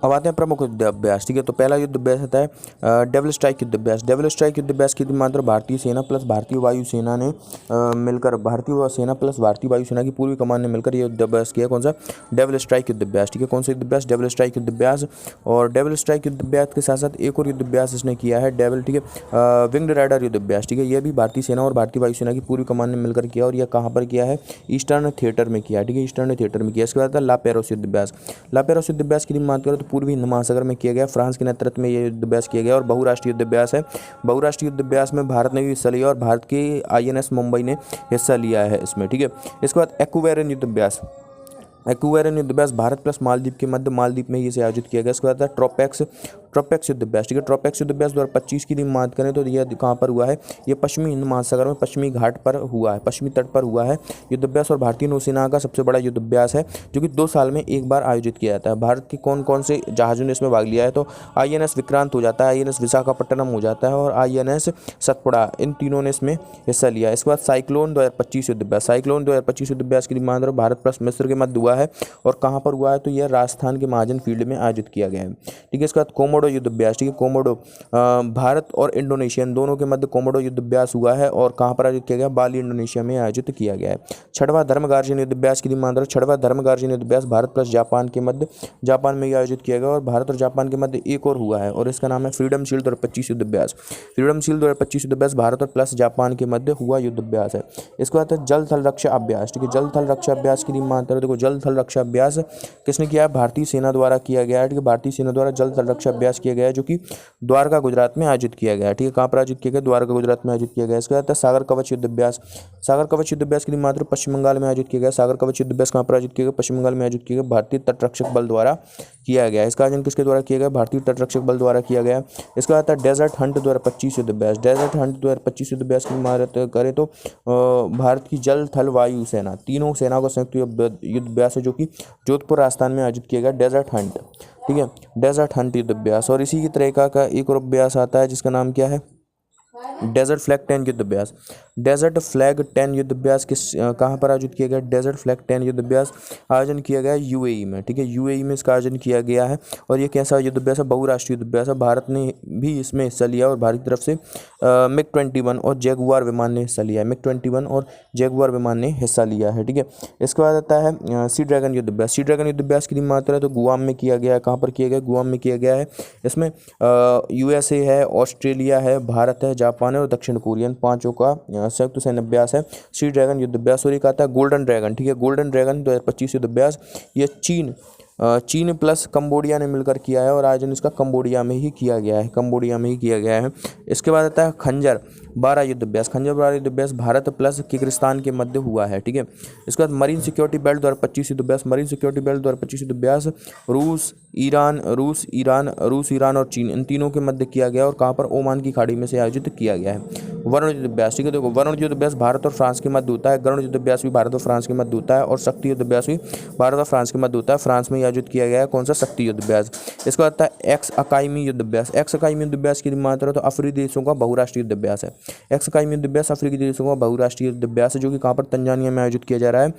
अब आते हैं प्रमुख युद्ध अभ्यास। ठीक है, तो पहला युद्ध अभ्यास आता है डेविल स्ट्राइक युद्ध अभ्यास। डेविल स्ट्राइक युद्ध अभ्यास की मात्र भारतीय सेना प्लस भारतीय वायुसेना ने मिलकर, भारतीय सेना प्लस भारतीय वायुसेना की पूर्वी कमान ने मिलकर ये युद्ध अभ्यास किया। कौन सा? डेविल स्ट्राइक युद्ध अभ्यास। ठीक है, कौन सा युद्ध अभ्यास? डेविल स्ट्राइक युद्ध अभ्यास। और डेविल स्ट्राइक युद्ध अभ्यास के साथ साथ एक और युद्ध अभ्यास इसने किया है, डेविल, ठीक है, विंग्ड राइडर युद्ध अभ्यास। ठीक है, यह भी भारतीय सेना और भारतीय वायुसेना की पूर्वी कमान ने मिलकर किया, और यह कहाँ पर किया है? ईस्टर्न थिएटर में किया। ठीक है, ईस्टर्न थिएटर में किया। इसके बाद ला पेरोस युद्ध अभ्यास। ला पेरोस युद्ध अभ्यास की बात करें तो पूर्वी हिंद महासागर में किया गया, फ्रांस के नेतृत्व में यह युद्ध अभ्यास किया गया और बहुराष्ट्रीय युद्ध अभ्यास है। बहुराष्ट्रीय युद्ध अभ्यास में भारत ने भी हिस्सा लिया और भारत की आईएनएस मुंबई ने हिस्सा लिया है इसमें। ठीक है, इसके बाद एक्वेरियन युद्ध अभ्यास। एक्वेरियन युद्ध अभ्यास भारत प्लस मालदीव के मध्य मालदीव में इसे आयोजित किया गया। इसके बाद ट्रोपेक्स युद्ध अभ्यास। ठीक है, ट्रोपेक्स युद्ध अभ्यास 2025 की बात करें तो यह कहाँ पर हुआ है? ये पश्चिमी हिंद महासागर में पश्चिमी घाट पर हुआ है, पश्चिमी तट पर हुआ है युद्ध अभ्यास, और भारतीय नौसेना का सबसे बड़ा युद्ध अभ्यास है जो कि 2 साल में एक बार आयोजित किया जाता है। भारत के कौन कौन से जहाज़ों ने इसमें भाग लिया है? तो आईएनएस विक्रांत हो जाता है, आईएनएस विशाखापट्टनम हो जाता है और आईएनएस सतपुड़ा, इन तीनों ने इसमें हिस्सा लिया। इसके बाद साइक्लोन 2025 युद्ध अभ्यास। साइक्लोन 2025 युद्ध अभ्यास की मान भारत प्लस मिस्र के मध्य हुआ है, और कहाँ पर हुआ है? तो यह राजस्थान के महाजन फील्ड में आयोजित किया गया है। ठीक है, इसके बाद कोमोडो युद्ध अभ्यास। ठीक है, कोमोडो भारत और इंडोनेशिया दोनों के मध्य कोमोडो युद्ध अभ्यास हुआ है, और कहाँ पर आयोजित किया गया? बाली, इंडोनेशिया में आयोजित किया गया है। छठवां धर्मगार्जन युद्ध अभ्यास की मान छठवां धर्मगार्जन युद्ध अभ्यास भारत प्लस जापान के मध्य, जापान में आयोजित किया गया, और भारत और जापान के मध्य एक और हुआ है, और इसका नाम है फ्रीडम शील्ड 2025 युद्ध अभ्यास। फ्रीडम शील्ड 2025 युद्ध अभ्यास भारत और प्लस जापान के मध्य हुआ युद्ध अभ्यास है। इसके बाद है जल थल रक्षा अभ्यास। ठीक है, जल थल रक्षा अभ्यास की मान देखो, जल थल रक्षा अभ्यास किसने किया है? भारतीय सेना द्वारा किया गया है। ठीक है, भारतीय सेना द्वारा जल थल रक्षा अभ्यास किया गया है, जो कि द्वारका गुजरात में आयोजित किया गया है। ठीक है, कहाँ पर आयोजित किया गया? द्वारका गुजरात में आयोजित किया गया। इसके बाद सागर कवच युद्ध अभ्यास। सागर कवच युद्ध अभ्यास के लिए मात्र पश्चिम बंगाल में आयोजित किया गया। सागर कवच युद्ध अभ्यास कहाँ पर आयोजित किया गया? पश्चिम बंगाल में आयोजित किया गया, भारतीय तटरक्षक बल द्वारा किया गया। इसका आयोजन किसके द्वारा किया गया? भारतीय तटरक्षक बल द्वारा किया गया। इसका आता है डेजर्ट हंट 2025 युद्ध अभ्यास। डेजर्ट हंट 2025 युद्ध अभ्यास की बात करें तो भारत की जल थल वायु सेना, तीनों सेनाओं का संयुक्त युद्ध अभ्यास है, जो कि जोधपुर राजस्थान में आयोजित किया गया, डेजर्ट हंट। ठीक है, डेजर्ट हंट युद्ध अभ्यास। और इसी की तरह का एक और अभ्यास आता है जिसका नाम क्या है? डेजर्ट फ्लैग 10 युद्ध अभ्यास। डेजर्ट फ्लैग 10 युद्ध अभ्यास कहाँ पर आयोजित किया गया? डेजर्ट फ्लैग 10 युद्ध अभ्यास आयोजन किया गया यूएई में। ठीक है, यूएई में इसका आयोजन किया गया है, और ये कैसा युद्ध अभ्यास है? बहुराष्ट्रीय युद्ध अभ्यास है। भारत ने भी इसमें हिस्सा लिया, और भारत की तरफ से MiG-21 और जैगुआर विमान ने हिस्सा लिया है। MiG-21 और जैगुआर विमान ने हिस्सा लिया है। ठीक है, इसके बाद आता है सी ड्रैगन युद्ध अभ्यास। सी ड्रैगन युद्ध अभ्यास की बात करें तो गुआम में किया गया है। कहाँ पर किया गया? गुआम में किया गया है। इसमें USA है, ऑस्ट्रेलिया है, भारत है, जापान है और दक्षिण कोरियन, पांचों का संयुक्त सैन्य अभ्यास है सी ड्रैगन युद्ध अभ्यास। और एक आता है गोल्डन ड्रैगन। ठीक है, गोल्डन ड्रैगन 2025 युद्ध अभ्यास, ये चीन प्लस कंबोडिया ने मिलकर किया है, और आयोजन इसका कंबोडिया में ही किया गया है, कंबोडिया में ही किया गया है। इसके बाद आता है खंजर 12 युद्ध अभ्यास। खंजर 12 युद्ध अभ्यास भारत प्लस किर्गिस्तान के मध्य हुआ है। ठीक है, इसके बाद मरीन सिक्योरिटी बेल्ट 2025 युद्ध अभ्यास। मरीन सिक्योरिटी बेल्ट 2025 युद्ध अभ्यास रूस, ईरान और चीन, इन तीनों के मध्य किया गया, और कहाँ पर? ओमान की खाड़ी में से आयोजित किया गया है। वरुण युद्ध अभ्यास। ठीक है, देखो, वरुण युद्ध अभ्यास भारत और फ्रांस के मध्य होता है। गरुड़ युद्ध अभ्यास भी भारत और फ्रांस के मध्य होता है, और शक्ति युद्ध अभ्यास भी भारत और फ्रांस के मध्य होता है। फ्रांस में आयोजित किया गया है। कौन सा? शक्ति युद्ध अभ्यास। इसके बाद आता है एक्स अकाईमी युद्ध अभ्यास। एक्स अकाईमी युद्ध अभ्यास की मात्रा तो अफ्रीकी देशों का बहुराष्ट्रीय युद्ध अभ्यास है। एक्स अकाईमी युद्ध अभ्यास अफ्रीकी देशों का बहुराष्ट्रीय युद्ध अभ्यास है, जो कि कहाँ पर? तंजानिया में आयोजित किया जा रहा है।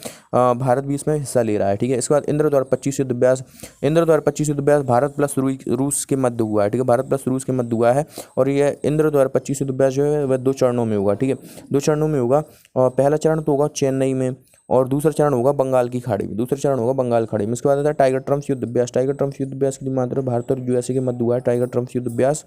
भारत भी इसमें हिस्सा ले रहा है। ठीक है, इसके बाद इंद्र 2025 युद्ध अभ्यास। इंद्र 2025 युद्ध अभ्यास भारत प्लस रूस के मध्य हुआ है। ठीक है, भारत प्लस रूस के मध्य हुआ है, और यह इंद्र 2025 युद्ध अभ्यास जो है वह 2 चरणों में होगा। ठीक है, 2 चरणों में होगा, और पहला चरण तो होगा चेन्नई में, और दूसरा चरण होगा बंगाल की खाड़ी में। दूसरा चरण होगा बंगाल खाड़ी में। इसके बाद आता है टाइगर ट्रम्प्स युद्ध अभ्यास। टाइगर ट्रम्प्स युद्ध अभ्यास की मात्रा भारत और USA के मध्य हुआ है, टाइगर ट्रम्प्स युद्ध अभ्यास।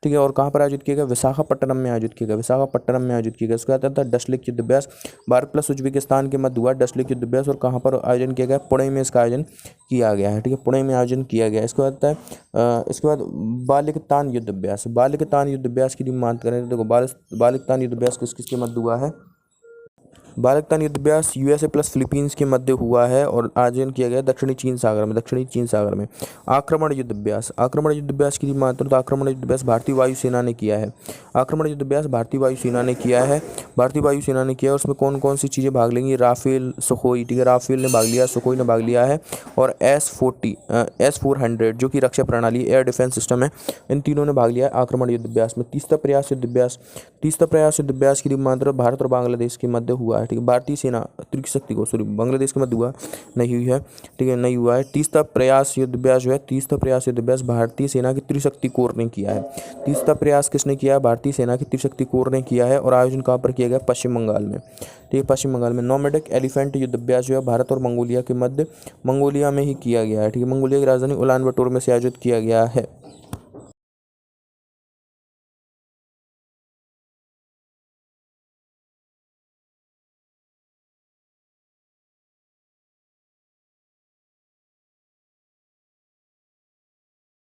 ठीक है, और कहाँ पर आयोजित किया गया? विशाखापट्टनम में आयोजित किया गया, विशाखापट्टनम में आयोजित किया गया। इसके बाद आता है डसलिक युद्ध अभ्यास। भारत प्लस उज्बेकिस्तान के मध्य हुआ डसलिक युद्ध अभ्यास, और कहाँ पर आयोजन किया गया? पुणे में इसका आयोजन किया गया है। ठीक है, पुणे में आयोजन किया गया। इसके बाद आता है इसके बाद बालिकतान युद्ध अभ्यास। बालिकतान युद्ध अभ्यास की बात करें तो देखो, बालिकतान युद्ध अभ्यास किस किसके मध्य हुआ है? बालिकतान युद्ध अभ्यास USA प्लस फिलीपींस के मध्य हुआ है, और आयोजन किया गया दक्षिणी चीन सागर में। आक्रमण युद्ध अभ्यास। आक्रमण युद्ध अभ्यास की मात्रा तो आक्रमण युद्ध अभ्यास भारतीय वायुसेना ने किया है। आक्रमण युद्ध अभ्यास भारतीय वायुसेना ने किया है, भारतीय वायुसेना ने किया। और उसमें कौन कौन सी चीज़ें भाग लेंगी? Rafale, Sukhoi. ठीक है, राफेल ने भाग लिया, सुखोई ने भाग लिया है, और S-400 जो कि रक्षा प्रणाली एयर डिफेंस सिस्टम है, इन तीनों ने भाग लिया है आक्रमण युद्ध अभ्यास में। तीसरा प्रयास युद्ध अभ्यास। तीसरा प्रयास युद्ध अभ्यास की मात्रा भारत और बांग्लादेश के मध्य हुआ है। ठीक है, भारतीय सेना त्रिशक्ति को, सॉरी बांग्लादेश के मध्य हुआ नहीं हुई है। ठीक है, नहीं हुआ है। 30वां प्रयास युद्ध अभ्यास जो है, 30वां प्रयास युद्ध अभ्यास भारतीय सेना की त्रिशक्ति कोर ने किया है। 30वां प्रयास किसने किया है? भारतीय सेना की त्रिशक्ति कोर ने किया है। और आयोजन कहाँ पर किया गया? पश्चिम बंगाल में। ठीक है, पश्चिम बंगाल में। नोमैडिक एलिफेंट युद्ध अभ्यास जो है भारत और मंगोलिया के मध्य मंगोलिया में ही किया गया है। ठीक है, मंगोलिया की राजधानी उलान बटोर में से आयोजित किया गया है।